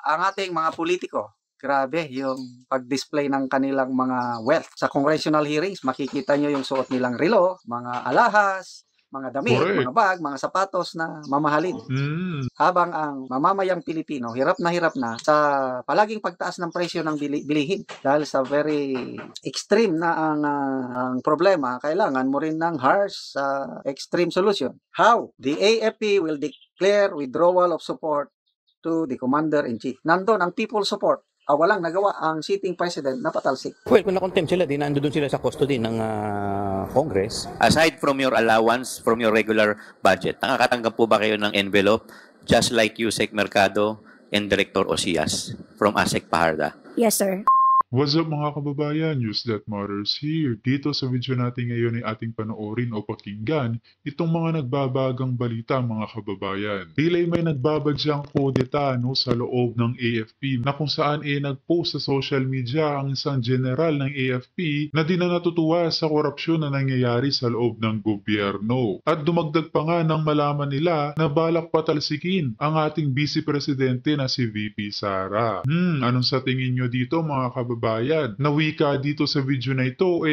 ang ating mga politiko, grabe yung pag-display ng kanilang mga wealth. Sa congressional hearings, makikita nyo yung suot nilang relo, mga alahas, mga damit, Correct. mga bag, mga sapatos na mamahalin. Habang ang mamamayang Pilipino, hirap na sa palaging pagtaas ng presyo ng bilihin. Dahil sa very extreme na ang problema, kailangan mo rin ng harsh, extreme solution. How? The AFP will declare withdrawal of support to the Commander-in-Chief. Nandun ang people support. Walang nagawa ang sitting president na patalsik. Well, kung na-contempt sila, di nandun sila sa custody ng Congress. Aside from your allowance, from your regular budget, nakakatanggap po ba kayo ng envelope just like Yusek Mercado and Director Osias from ASEC Paharda? Yes, sir. What's up mga kababayan? News That Matters here. Dito sa video natin ngayon ay ating panoorin o pakinggan itong mga nagbabagang balita mga kababayan. Tila'y may nagbabadyang kudeta sa loob ng AFP na kung saan nagpost sa social media ang isang general ng AFP na di na natutuwa sa korupsyon na nangyayari sa loob ng gobyerno. At dumagdag pa nga nang malaman nila na balak patalsikin ang ating Vice Presidente na si VP Sara. Anong sa tingin nyo dito mga kababayan? Na wika dito sa video na ito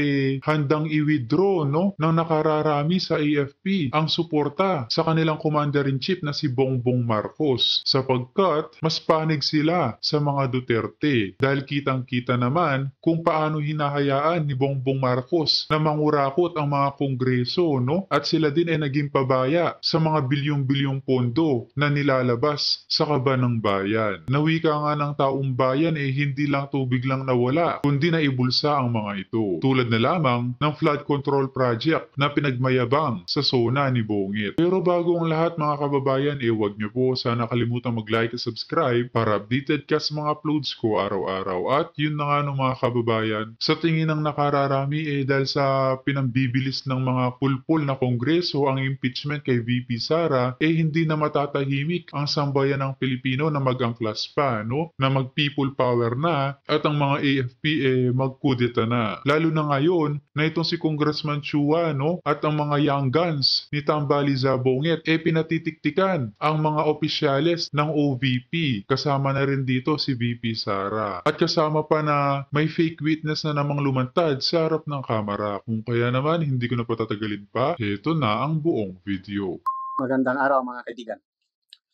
handang i-withdraw ng nakararami sa AFP ang suporta sa kanilang Commander-in-Chief na si Bongbong Marcos sapagkat mas panig sila sa mga Duterte dahil kitang-kita naman kung paano hinahayaan ni Bongbong Marcos na mangurakot ang mga kongreso at sila din ay naging pabaya sa mga bilyong-bilyong pondo na nilalabas sa kaban ng bayan. Nawika nga ng taong bayan hindi lang tubig lang nawala, kundi naibulsa ang mga ito. Tulad na lamang ng flood control project na pinagmayabang sa zona ni Bongit. Pero bago ang lahat mga kababayan, huwag niyo po sana kalimutan mag-like at subscribe para updated ka sa mga uploads ko araw-araw. At yun na nga mga kababayan, sa tingin ng nakararami dahil sa pinambibilis ng mga pulpul na kongreso ang impeachment kay VP Sara, hindi na matatahimik ang sambayan ng Pilipino na mag-angklas pa, na mag-people power na at ang mga AFP magkudeta na. Lalo na ngayon na itong si Congressman Chua at ang mga young guns ni Tambali Zabonget pinatitiktikan ang mga opisyales ng OVP. Kasama na rin dito si VP Sara. At kasama pa na may fake witness na namang lumantad sa harap ng kamera. Kung kaya naman hindi ko na patatagalin pa, ito na ang buong video. Magandang araw mga kaibigan.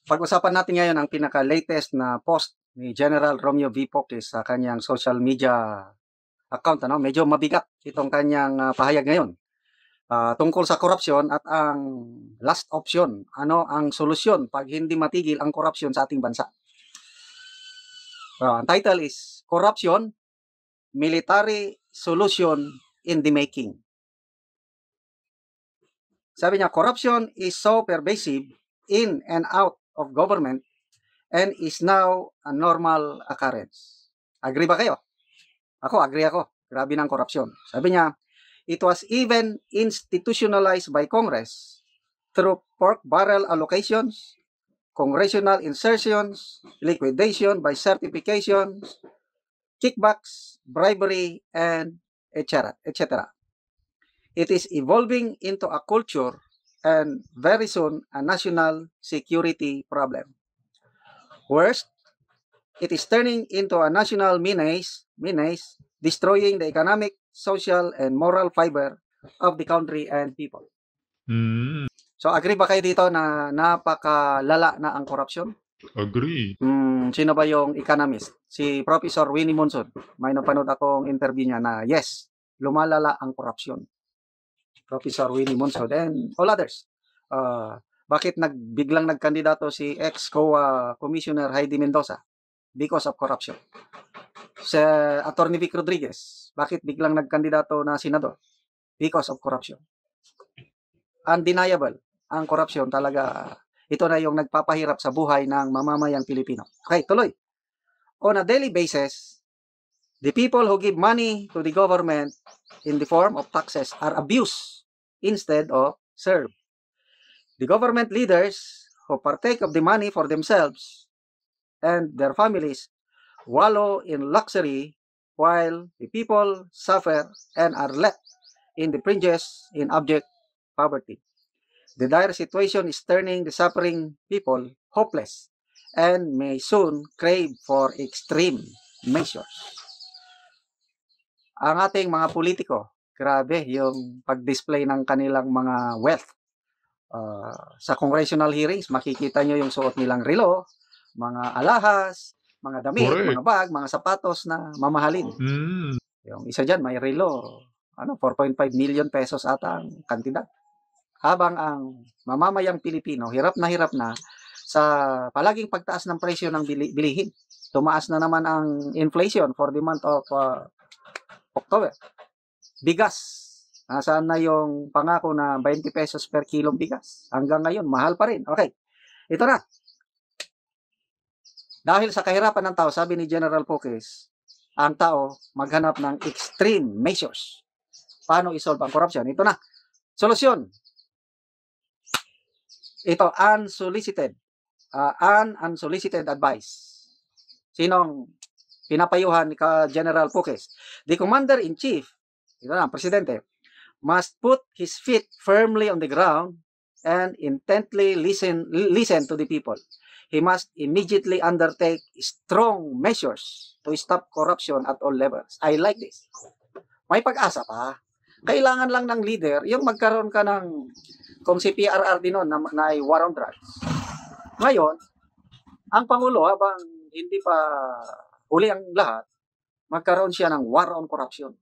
Pag-usapan natin ngayon ang pinaka-latest na post ni General Romeo V. Pocis sa kanyang social media account. Medyo mabigat itong kanyang pahayag ngayon tungkol sa korupsyon at ang last option. Ano ang solusyon pag hindi matigil ang korupsyon sa ating bansa? Ang title is Corruption, Military Solution in the Making. Sabi niya, corruption is so pervasive in and out of government and is now a normal occurrence. Agree ba kayo? Agree ako. Grabe ng korupsyon. Sabi niya, it was even institutionalized by Congress through pork barrel allocations, congressional insertions, liquidation by certifications, kickbacks, bribery, and etc. It is evolving into a culture and very soon a national security problem. Worst, it is turning into a national menace, destroying the economic, social, and moral fiber of the country and people. So, agree ba kayo dito na napakalala na ang korupsyon? Agree. Sino ba yung economist? Si Professor Winnie Monson. May napanood akong interview niya na yes, lumalala ang korupsyon. Professor Winnie Monson and all others. Bakit biglang nagkandidato si ex-COA Commissioner Heidi Mendoza? Because of corruption. Si Attorney Vic Rodriguez, bakit biglang nagkandidato na senador? Because of corruption. Undeniable. Ang corruption talaga, ito na yung nagpapahirap sa buhay ng mamamayang Pilipino. Okay, tuloy. On a daily basis, the people who give money to the government in the form of taxes are abused instead of served. The government leaders who partake of the money for themselves and their families wallow in luxury while the people suffer and are left in the fringes in abject poverty. The dire situation is turning the suffering people hopeless and may soon crave for extreme measures. Ang ating mga politiko, grabe yung pag-display ng kanilang mga wealth. Sa congressional hearings, makikita nyo yung suot nilang relo, mga alahas, mga damit, Correct. mga bag, mga sapatos na mamahalin. Yung isa dyan, may relo, 4.5 million pesos ata ang kantidad. Habang ang mamamayang Pilipino, hirap na sa palaging pagtaas ng presyo ng bilihin. Tumaas na naman ang inflation for the month of October. Bigas, nasaan na yung pangako na 20 pesos per kilong bigas? Hanggang ngayon, mahal pa rin. Okay, ito na. Dahil sa kahirapan ng tao, sabi ni General Poques, ang tao maghanap ng extreme measures. Paano isolve ang corruption? Ito na. Solusyon. Ito, unsolicited advice. Sinong pinapayuhan ni General Poques? The Commander-in-Chief, ito na, Presidente, must put his feet firmly on the ground and intently listen to the people. He must immediately undertake strong measures to stop corruption at all levels. I like this. May pag-asa pa. Kailangan lang ng leader, yung magkaroon ka ng, kung si PRRD noon na ay war on drugs. Ngayon, ang Pangulo, habang hindi pa huli ang lahat, magkaroon siya ng war on corruption.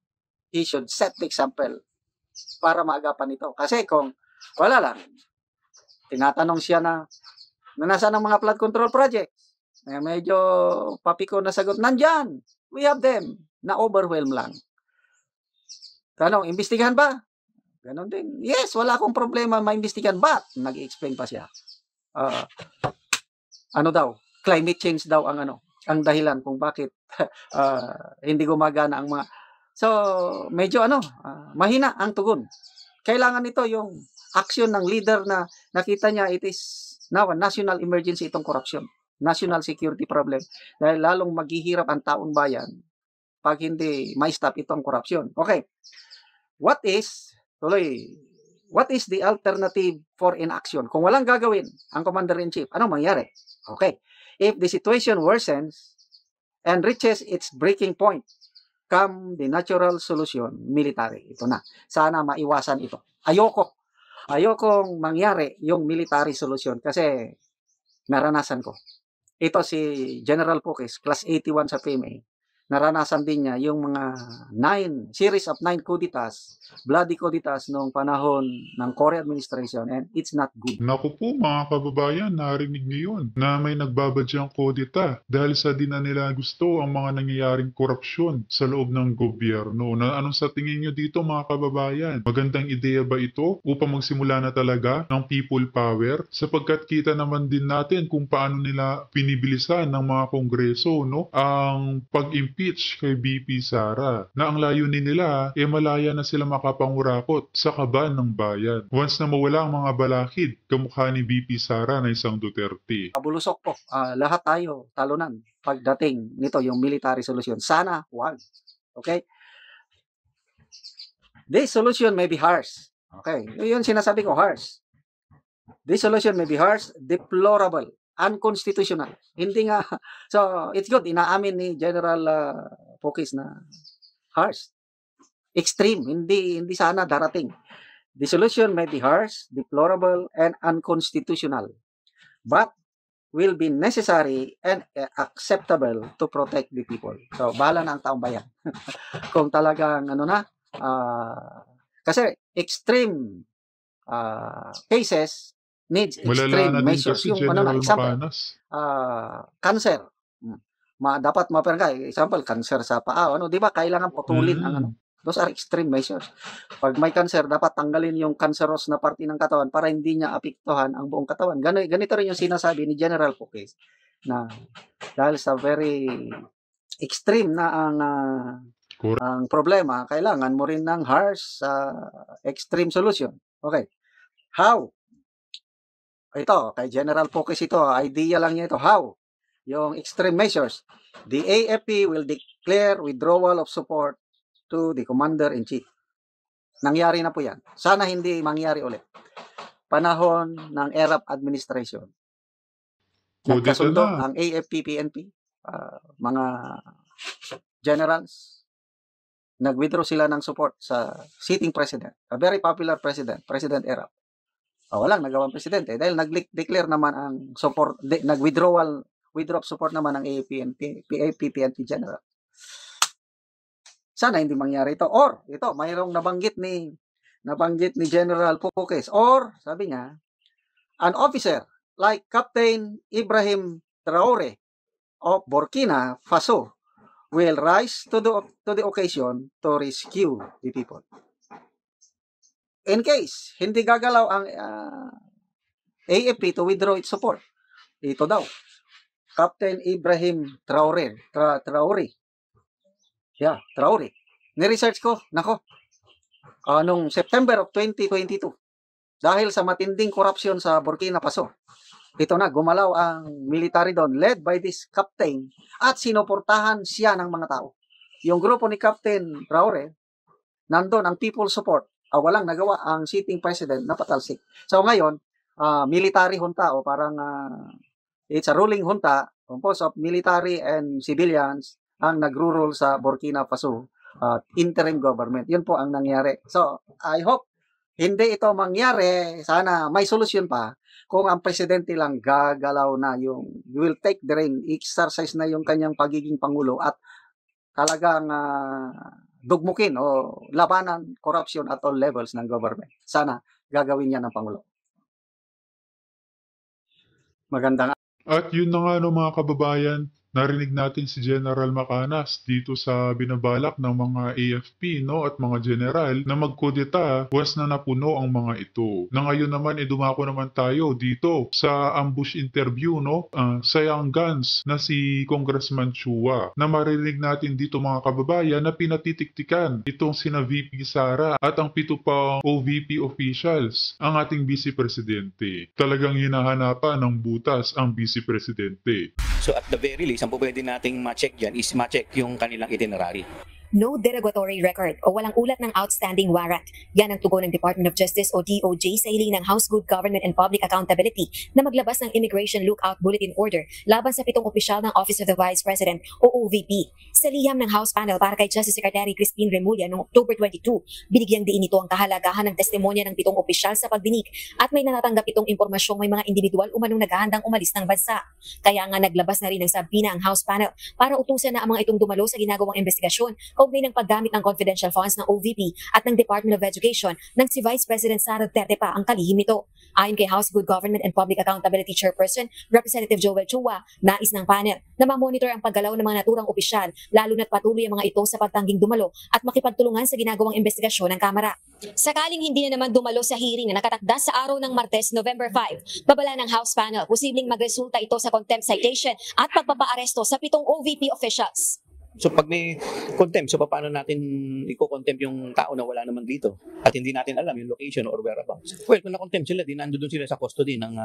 He should set the example para maagapan ito. Kasi kung wala lang, tinatanong siya na nasaan ang mga flood control projects? Medyo papiko na sagot, nandyan, we have them, na-overwhelm lang. Tanong, imbestigahan ba? Ganon din. Yes, wala akong problema maimbestigahan. But, nag-explain pa siya. Climate change daw ang dahilan kung bakit hindi gumagana ang mga. So, medyo mahina ang tugon. Kailangan ito yung action ng leader na nakita niya it is now a national emergency itong corruption. National security problem. Dahil lalong maghihirap ang taong bayan pag hindi ma-stop itong corruption. Okay. What is the alternative for inaction? Kung walang gagawin ang Commander-in-Chief, anong mangyari? Okay. If the situation worsens and reaches its breaking point, come the natural solution, military. Ito na. Sana maiwasan ito. Ayokong mangyari yung military solution kasi naranasan ko. Ito si General Poques, class 81 sa PMA. Naranasan din niya yung mga series of 9 kuditas, bloody kuditas noong panahon ng Cory administration, and it's not good. Naku po mga kababayan, narinig niyo yun na may nagbabadyang kodita dahil sa di na nila gusto ang mga nangyayaring korupsyon sa loob ng gobyerno. Na anong sa tingin niyo dito mga kababayan? Magandang ideya ba ito upang magsimula na talaga ng people power? Sapagkat kita naman din natin kung paano nila pinibilisan ng mga kongreso ang pag-impeach kay BP Sara na ang layunin nila malaya na sila makapangurakot sa kaban ng bayan. Once na mawala ang mga balakid, kamukha ni BP Sara na isang Duterte. Kabulusok po, lahat tayo talunan pagdating nito yung military solution. Sana wag. Okay? This solution may be harsh. Okay, yun sinasabi ko, harsh. This solution may be harsh, deplorable, unconstitutional. Hindi nga, so it's good, inaamin ni General Poques na harsh. Extreme, hindi sana darating. The solution may be harsh, deplorable, and unconstitutional, but will be necessary and acceptable to protect the people. So, bahala na ang taong bayan. Kung talagang, kasi extreme cases needs extreme measures. Yung example, cancer. Dapat ma-operate ka. Example, cancer sa paa. Di ba? Kailangan putulin ang Those are extreme measures. Pag may cancer, dapat tanggalin yung cancerous na parte ng katawan para hindi niya apektuhan ang buong katawan. Ganito rin yung sinasabi ni General Poques na dahil sa very extreme na ang problema, kailangan mo rin ng harsh extreme solution. Okay. How? Ito, kay General Poques ito, idea lang niya ito. How? Yung extreme measures. The AFP will declare withdrawal of support to the Commander-in-Chief. Nangyari na po yan. Sana hindi mangyari ulit. Panahon ng ERAP administration. Kudeta Nagkasundo na. ang AFP-PNP, mga generals, nag-withdraw sila ng support sa sitting president, a very popular president, President Erap. Walang nagawang presidente dahil nag-declare naman ang support, withdraw of support naman ng AFP-PNP general. Sana hindi mangyari ito. Or, ito, mayroong nabanggit ni General Pukes. Or, sabi niya, an officer like Captain Ibrahim Traore of Burkina Faso will rise to the occasion to rescue the people. In case hindi gagalaw ang AFP to withdraw its support, ito daw, Captain Ibrahim Traore. Traore. Ni-research ko, nung September of 2022, dahil sa matinding korupsyon sa Burkina Faso, ito na, gumalaw ang military doon, led by this captain, at sinuportahan siya ng mga tao. Yung grupo ni Captain Traore, nandun ang people support, walang nagawa ang sitting president na patalsik. So ngayon, military junta, o parang it's a ruling junta, composed of military and civilians, ang nagro-rule sa Burkina Faso, interim government. Yun po ang nangyari. So, I hope hindi ito mangyari. Sana may solusyon pa. Kung ang presidente lang gagalaw na will take the reign, exercise na yung kanyang pagiging pangulo at talagang dugmukin o labanan corruption at all levels ng government. Sana gagawin niya ng pangulo. Magandang. At yun na nga no mga kababayan, narinig natin si General Macanas dito sa binabalak ng mga AFP at mga general na magkudeta once na napuno ang mga ito. Na ngayon naman dumako naman tayo dito sa ambush interview sa Young Guns na si Congressman Chua, na maririnig natin dito mga kababayan na pinatitiktikan itong sina VP Sara at ang 7 pang OVP officials ang ating Vice Presidente. Talagang hinahanapan ng butas ang Vice Presidente. So at the very least, ang po pwede nating ma-check dyan is ma-check yung kanilang itinerary. No derogatory record o walang ulat ng outstanding warrant. Yan ang tugon ng Department of Justice o DOJ sa hiling ng House Good Government and Public Accountability na maglabas ng Immigration Lookout Bulletin Order laban sa 7 opisyal ng Office of the Vice President o OVP. Sa liham ng House Panel para kay Justice Secretary Crispin Remulla noong October 22, binigyang diin ito ang kahalagahan ng testimonya ng 7 opisyal sa pagdinig at may natatanggap itong impormasyong may mga individual umanong naghahandang umalis ng bansa. Kaya nga naglabas na rin ng subpoena ang House Panel para utusan na ang mga itong dumalo sa ginagawang investigasyon kaugnay ng paggamit ng confidential funds ng OVP at ng Department of Education nang si Vice President Sara Duterte pa ang kalihim nito. Ayon kay House Good Government and Public Accountability Chairperson Representative Joel Chua, nais ng panel na ma-monitor ang paggalaw ng mga naturang opisyal lalo na't patuloy ang mga ito sa pagtangging dumalo at makipagtulungan sa ginagawang investigasyon ng Kamara. Sakaling hindi na naman dumalo sa hearing na nakatakda sa araw ng Martes, November 5, babala ng House Panel, posibleng magresulta ito sa contempt citation at pagpapaaresto sa 7 OVP officials. So pag may contempt, so paano natin i-contempt yung tao na wala naman dito at hindi natin alam yung location or whereabouts? Well, kung na-contempt sila, nandoon sila sa custody ng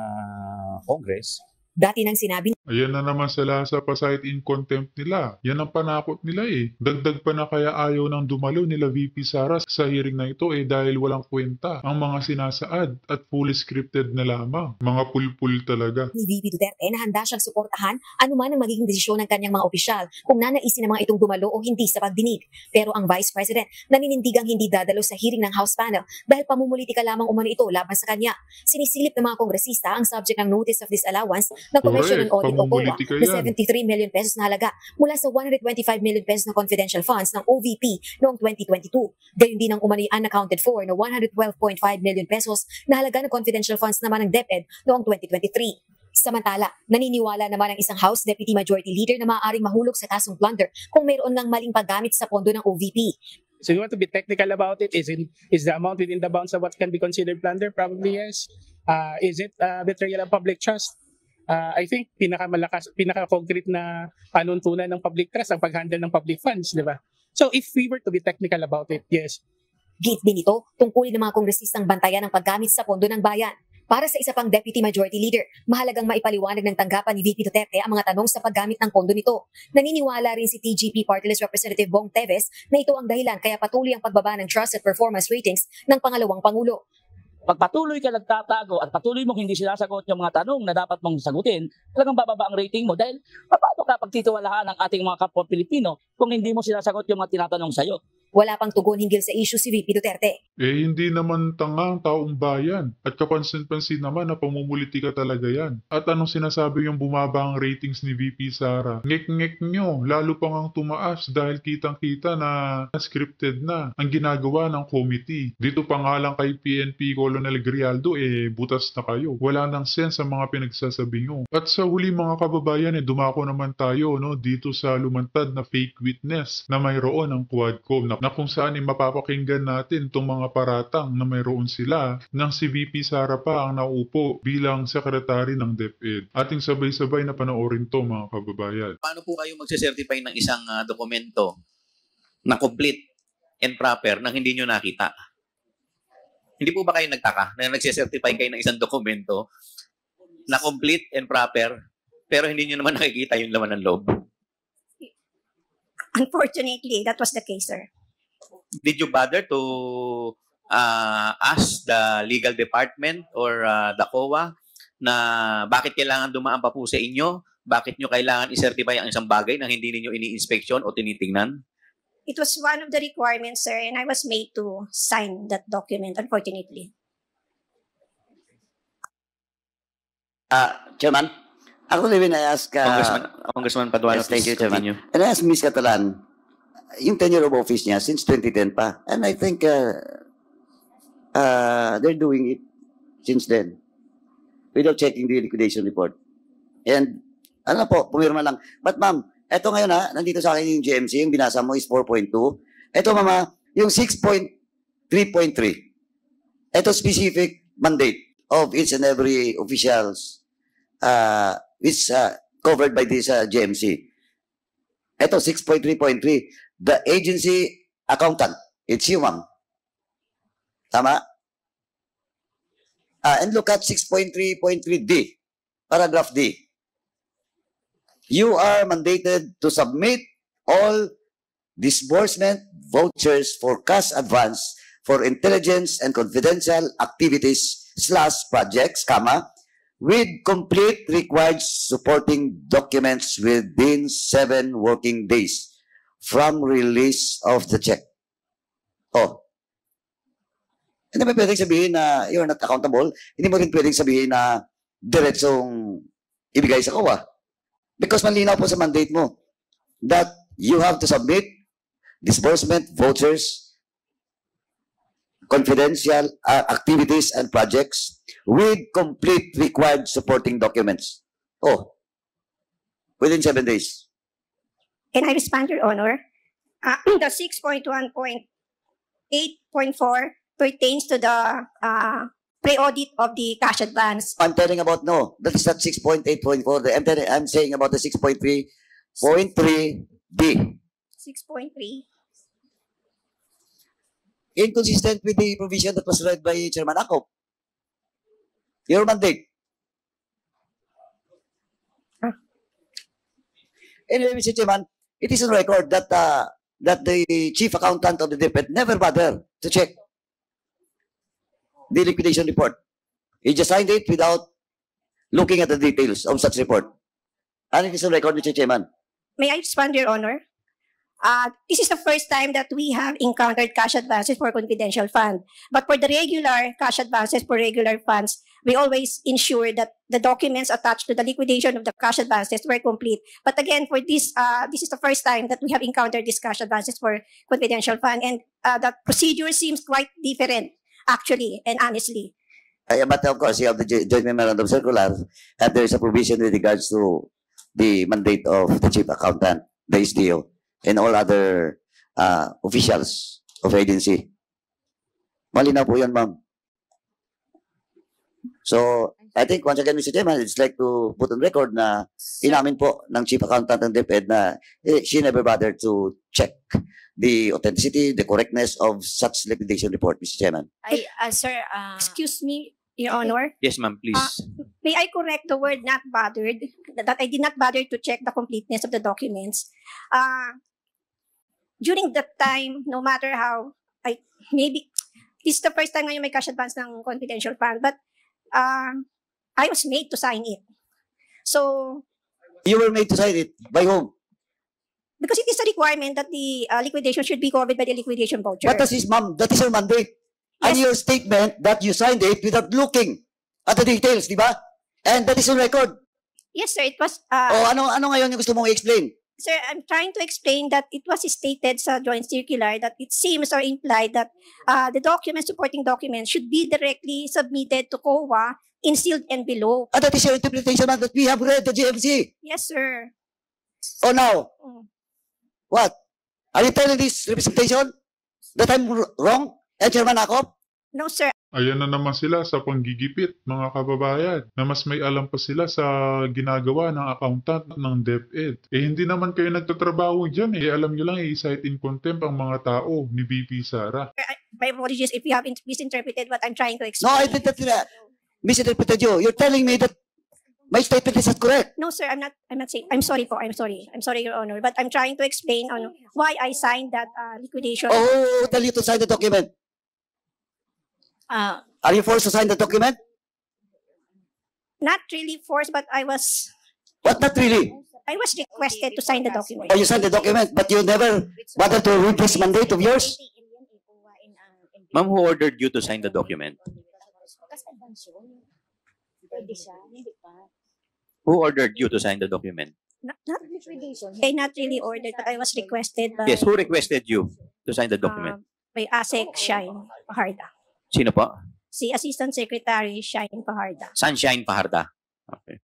Congress. Dati nang sinabi Ayan na naman sila sa pasite in contempt nila. Yan ang panakot nila eh. Dagdag pa na kaya ayaw ng dumalo nila VP Sara sa hearing na ito dahil walang kwenta ang mga sinasaad at fully scripted na lamang. Mga pulpul talaga. ni VP Duterte na handa siyang suportahan anuman ang magiging desisyon ng kanyang mga opisyal kung nanaisin ng mga itong dumalo o hindi sa pagdinig. Pero ang Vice President naninindigang hindi dadalo sa hearing ng House Panel dahil pamumulitika lamang umano ito laban sa kanya. Sinisilip ng mga kongresista ang subject ng Notice of Disallowance ng Commission on Audit o COA na 73 million pesos na halaga mula sa 125 million pesos na confidential funds ng OVP noong 2022. Gayon din ang umano'y unaccounted for na 112.5 million pesos na halaga ng confidential funds naman ng DepEd noong 2023. Samantala, naniniwala naman ang isang House Deputy Majority Leader na maaaring mahulog sa kasong plunder kung mayroon ngang maling paggamit sa pondo ng OVP. So you want to be technical about it? Is the amount within the bounds of what can be considered plunder? Probably yes. Is it betrayal of public trust? I think pinaka-concrete na panuntunan ng public trust ang pag-handle ng public funds, di ba? So if we were to be technical about it, yes. Git din ito, tungkulin ng mga kongresistang bantayan ang paggamit sa pondo ng bayan. Para sa isa pang Deputy Majority Leader, mahalagang maipaliwanag ng tanggapan ni VP Duterte ang mga tanong sa paggamit ng pondo nito. Naniniwala rin si TGP Party List Representative Bong Teves na ito ang dahilan kaya patuloy ang pagbaba ng trust at performance ratings ng pangalawang Pangulo. Pag patuloy ka nagtatago at patuloy mong hindi sinasagot yung mga tanong na dapat mong sagutin, talagang bababa ang rating mo dahil paano ka pagtitiwalaan ng ating mga kapwa Pilipino kung hindi mo sinasagot yung mga tinatanong sa'yo? Wala pang tugon hinggil sa issue si VP Duterte. Hindi naman tanga ang taong bayan. At kapansin-pansin naman na pamumuliti ka talaga yan. At anong sinasabi yung bumaba ang ratings ni VP Sara? Ngek-ngek nyo, lalo pang ang tumaas dahil kitang-kita na scripted na ang ginagawa ng committee. Dito pa nga lang kay PNP Colonel Grialdo, butas na kayo. Wala nang sense ang mga pinagsasabi nyo. At sa huli mga kababayan, dumako naman tayo dito sa lumantad na fake witness na mayroon ang Quadcom na kung saan mapapakinggan natin itong mga paratang na mayroon sila nang si VP Sara pa ang naupo bilang sekretary ng DepEd. Ating sabay-sabay na panoorin to mga kababayan. Paano po kayo magse-certify ng isang dokumento na complete and proper nang hindi nyo nakita? Hindi po ba kayo nagtaka na nagse-certify kayo ng isang dokumento na complete and proper pero hindi nyo naman nakikita yung laman ng loob? Unfortunately, that was the case, sir. Did you bother to ask the legal department or the COA na bakit kailangan dumaan pa po sa inyo? Bakit nyo kailangan i-certify ang isang bagay na hindi ninyo ini-inspeksyon o tinitingnan? It was one of the requirements, sir, and I was made to sign that document, unfortunately. Chairman, actually when I ask... Congressman Paduano, yes, thank you, please Chairman. continue. And I asked Ms. Catalan, yung tenure of office niya since 2010 pa. And I think they're doing it since then without checking the liquidation report. And ano po, pumirma lang. But ma'am, eto ngayon nandito sa akin yung GMC, yung binasa mo is 4.2. Eto mama, yung 6.3.3. Eto specific mandate of each and every officials is covered by this GMC. Eto 6.3.3. The agency accountant, it's you, ma'am. Tama? And look at 6.3.3D, paragraph D. You are mandated to submit all disbursement vouchers for cash advance for intelligence and confidential activities / projects, with complete required supporting documents within 7 working days from release of the check. Oh. Hindi mo pwedeng sabihin na you're not accountable. Hindi mo rin pwedeng sabihin na diretsong ibigay sa COA. Because malinaw po sa mandate mo that you have to submit disbursement vouchers, confidential activities and projects with complete required supporting documents. Oh. Within 7 days. And I respond, Your Honor. The 6.1.8.4 pertains to the pre-audit of the cash advance. I'm telling about, no, that is not 6.8.4. I'm saying about the 6.3.3B. 6.3. Inconsistent with the provision that was read by Chairman Akop. Your mandate. Anyway, Mr. Chairman, it is on record that the chief accountant of the DepEd never bothered to check the liquidation report. He just signed it without looking at the details of such report. And it is on record, Mr. Chairman. May I respond, Your Honor? This is the first time that we have encountered cash advances for confidential fund. But for the regular cash advances for regular funds, we always ensure that the documents attached to the liquidation of the cash advances were complete. But again, for this, this is the first time that we have encountered these cash advances for confidential fund. And the procedure seems quite different, actually, and honestly. But of course, you have the Joint Memorandum Circular, and there is a provision with regards to the mandate of the Chief Accountant, the SDO, and all other officials of agency. Malinaw po yan, ma'am. So, I think once again, Mr. Chairman, it's like to put on record na inamin po ng Chief Accountant ng DepEd na she never bothered to check the authenticity, the correctness of such liquidation report, Mr. Chairman. Sir, Excuse me, Your Honor. Yes, ma'am, please. May I correct the word not bothered, that I did not bother to check the completeness of the documents. During that time, no matter how, this is the first time ngayon may cash advance ng confidential fund, but I was made to sign it. So, You were made to sign it. By whom? because it is a requirement that the liquidation should be covered by the liquidation voucher. But that is, ma'am, that is your mandate. And Yes. your statement that you signed it without looking at the details, di ba? And that is on record. Yes, sir, it was, O ano ngayon yung gusto mong i-explain? sir, I'm trying to explain that it was stated sa joint circular that it seems or implied that the documents, supporting documents, should be directly submitted to COA in sealed envelope. And that is your interpretation ma'am, that we have read the GMC. Yes, sir. O now, Mm. what? Are you telling this representation that I'm wrong? And Chairman Akop? No, sir. Ayan na naman sila sa panggigipit, mga kababayan, na mas may alam pa sila sa ginagawa ng accountant ng DepEd. Eh hindi naman kayo nagtatrabaho dyan eh. Alam nyo lang i-cite in contempt ang mga tao ni VP Sara. My apologies if you have misinterpreted what I'm trying to No, explain. I did not misinterpreted you. You're telling me that my statement is not correct. No, sir, I'm not saying. I'm sorry po. I'm sorry, Your Honor. But I'm trying to explain on why I signed that liquidation. Oh, tell you to sign the document. Are you forced to sign the document? Not really forced, but I was What, not really? requested to sign the document. Oh, you signed the document, but you never bothered to read this mandate of yours? Ma'am, who ordered you to sign the document? Who ordered you to sign the document? Not really ordered, but I was requested by, Yes, who requested you to sign the document? by ASEC Shine Paharda. Sino po? Si Assistant Secretary Shine Paharda. Sunshine Paharda. Okay.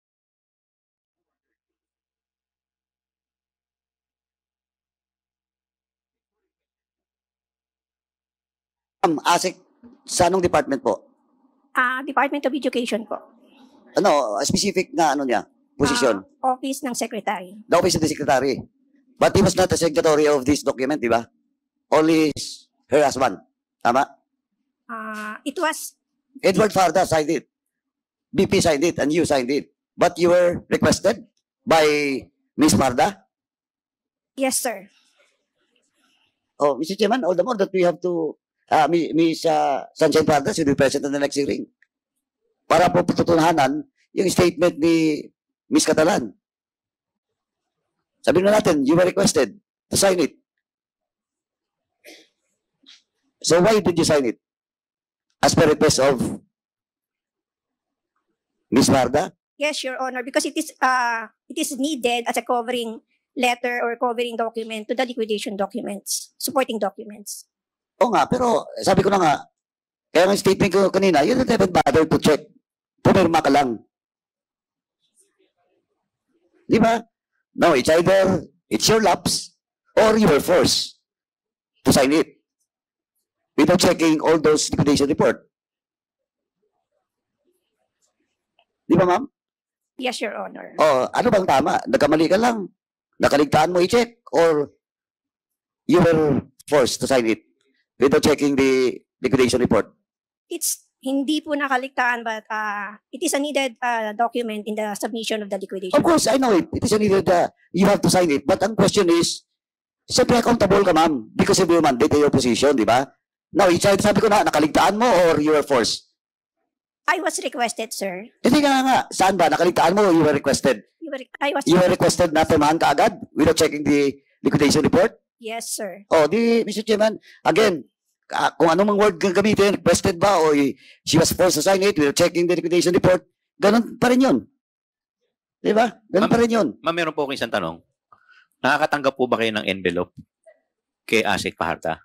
ASEC, sa anong department po? Department of Education po. Ano, a specific na ano niya, position? Office ng Secretary. The office of the secretary. But he was not the secretary of this document, di ba? Only her husband. Tama? It was, Edward Farda signed it. BP signed it and you signed it. But you were requested by Ms. Farda? yes, sir. Oh, Mr. Chairman, all the more that we have to, Ms. Sunshine Farda should be present in the next hearing. Para po patutunahanan yung statement ni Ms. Catalan. Sabihin na natin, you were requested to sign it. So why did you sign it? As per request of Ms. Farda? Yes, Your Honor, because it is needed as a covering letter or covering document to the liquidation documents, supporting documents. Oo nga, pero sabi ko na nga, kaya nga statement ko kanina, you don't even bother to check. Pumirma ka lang. Di ba? No, it's either it's your lapse or you were forced to sign it without checking all those liquidation report. Di ba, ma'am? Yes, Your Honor. O, ano bang tama? Nagkamali ka lang. Nakaligtaan mo i-check or you were forced to sign it without checking the liquidation report? It's hindi po nakaligtaan, but it is a needed document in the submission of the liquidation. Of course, I know it. It is needed you have to sign it. But ang question is, siyempre accountable ka, ma'am, because of your mandate and your position, di ba? Now, sabi ko na, nakaligtaan mo or you were forced? I was requested, sir. Hindi nga. Saan ba? Nakaligtaan mo or you were requested? You were requested na pirmahan ka agad without checking the liquidation report? Yes, sir. Oh, Mr. Chairman, again, kung anong word gamitin, requested ba o she was forced to sign it without checking the liquidation report, ganun pa rin yun. Di ba? Ganun pa rin yun. Ma'am, meron po akong isang tanong. Nakakatanggap po ba kayo ng envelope kay ASEC Paharda?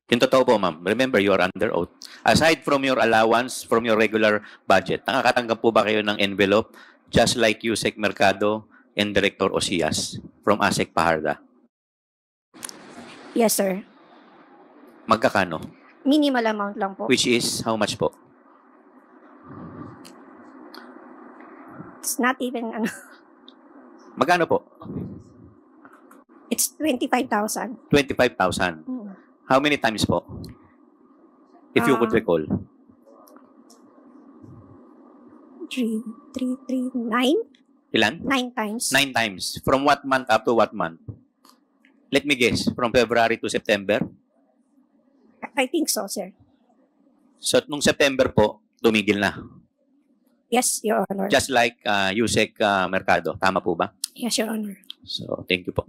Yung totoo po, ma'am. Remember, you are under oath. Aside from your allowance, from your regular budget, nakakatanggap po ba kayo ng envelope just like Yusek Mercado and Director Osias from ASEC Paharda? Yes, sir. Magkakano? Minimal amount lang po. Which is, how much po? It's not even, Magkano po? it's 25,000. 25,000. How many times po? If you could recall. 9? Ilan? 9 times. 9 times. From what month up to what month? Let me guess. From February to September? I think so, sir. So, nung September po, tumigil na. Yes, Your Honor. Just like Yusek Mercado. Tama po ba? Yes, Your Honor. So, thank you po.